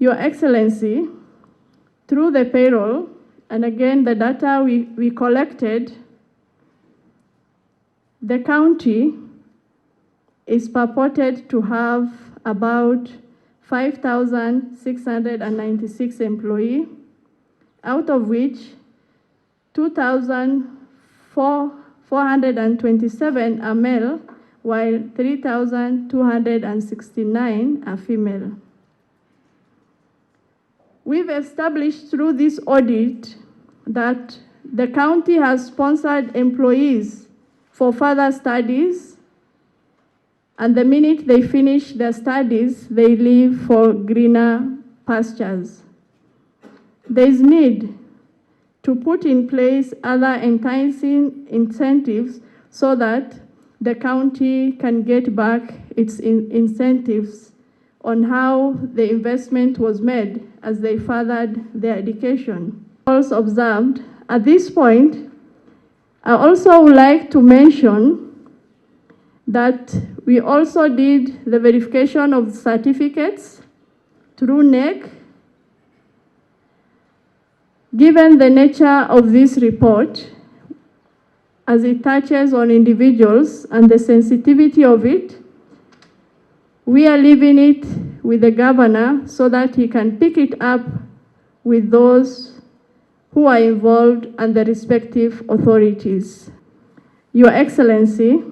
Your Excellency, through the payroll, and again the data we collected, the county is purported to have about 5,696 employees, out of which 2,427 are male, while 3,269 are female. We've established through this audit that the county has sponsored employees for further studies, and the minute they finish their studies, they leave for greener pastures. There is need to put in place other enticing incentives so that the county can get back its incentives on how the investment was made as they furthered their education. Also observed, at this point, I also would like to mention that we also did the verification of certificates through NEC. Given the nature of this report, as it touches on individuals and the sensitivity of it, we are leaving it with the governor so that he can pick it up with those who are involved and the respective authorities. Your Excellency,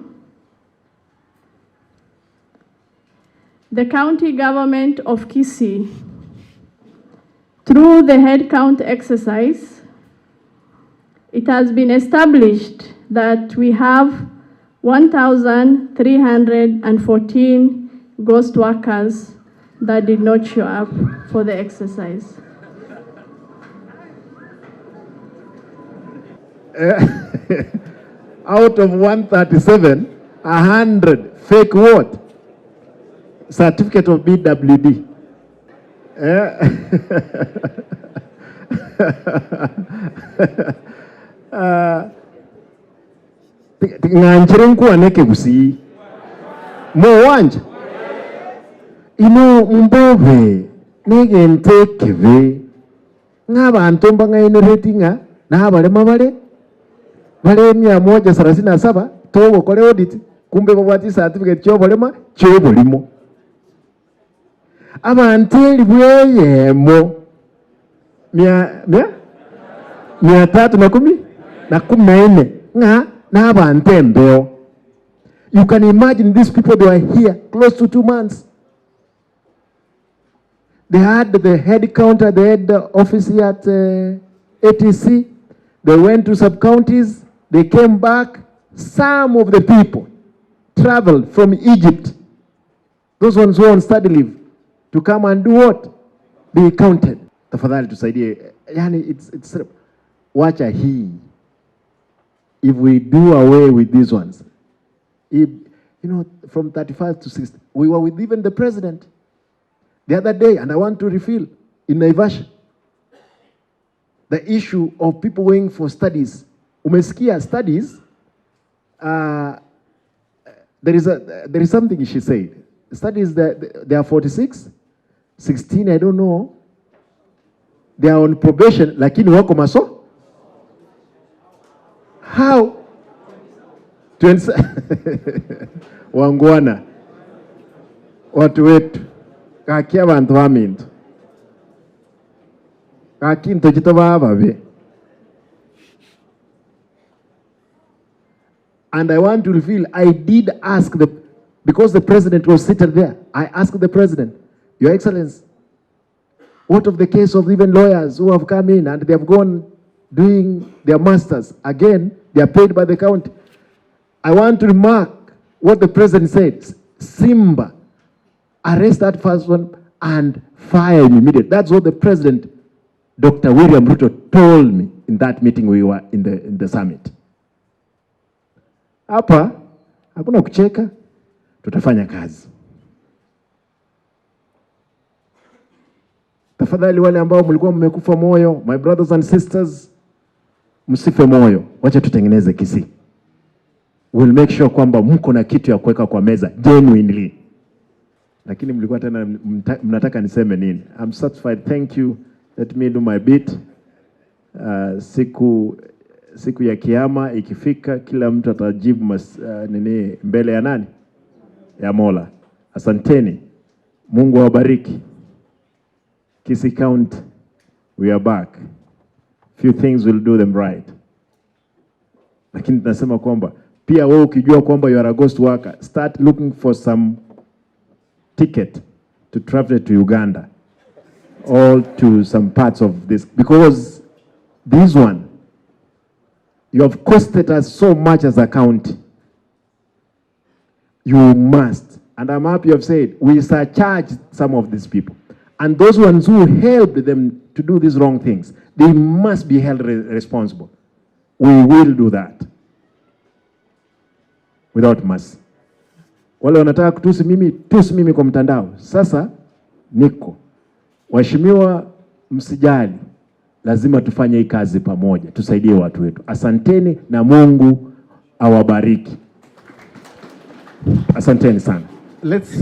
the county government of Kisii, through the headcount exercise, it has been established that we have 1,314 ghost workers that did not show up for the exercise. Out of 137, 100 fake what? Certificate of BWD. Nganchiren kuwa neke Kisii. Mo wanja. Ino mbobe nege ntekeve. Ng'abantu mbang'aine ratinga na abalema bale 137 togo kore audit kumbe babwati certificate cyo bolema cyo bolimo. Abantu libweyemo 314 nga na abantu embeo. You can imagine these people, they were here close to 2 months. They had the head counter, they had the office here at ATC. They went to sub-counties. They came back. Some of the people traveled from Egypt. Those ones who are on study leave to come and do what? Be counted. Tafadhali tusaidie. Yani it's wacha hii. If we do away with these ones, from 35 to 60, we were with even the president the other day, and I want to refill in Naivasha. The issue of people going for studies. Umesikia studies, there is something she said. Studies, there are 46, 16, I don't know. They are on probation, lakini wako maso? How? Wangwana. Watu wetu. Kakia abantu bamintu. Kakinto jito bababe. And I want to reveal, I did ask because the president was seated there, I asked the president, Your Excellency, what of the case of even lawyers who have come in and they have gone doing their masters? Again, they are paid by the county. I want to remark what the president said. Simba, arrest that person and fire him immediately. That's what the president, Dr. William Ruto, told me in that meeting we were in the summit. Hapa, hakuna kucheka, tutafanya kazi. Tafadhali wale ambao mlikuwa mmekufa moyo, my brothers and sisters, msife moyo. Wacha tutengeneze Kisii. We'll make sure kwamba mko na kitu ya kuweka kwa meza genuinely. lakini mlikuwa tena mnataka niseme nini? I'm satisfied. Thank you. Let me do my bit. Siku ya kiyama ikifika, kila mtu atajibu nini mbele ya nani? Ya Mola. Asanteni. Mungu awabariki. Kisii County, we are back. Few things will do them right. Lakini tunasema kwamba pia wewe ukijua kwamba you are a ghost worker, start looking for some ticket to travel to Uganda or to some parts of this, because this one, you have costed us so much as a county. You must, and I'm happy you have said, we surcharge some of these people. And those ones who helped them to do these wrong things, they must be held responsible. We will do that without mercy. Wale wanataka kutusi mimi kwa mtandao. Sasa niko. Waheshimiwa, msijali. Lazima tufanye hii kazi pamoja. Tusaidie watu wetu. Asanteni na Mungu awabariki. Asanteni sana. Let's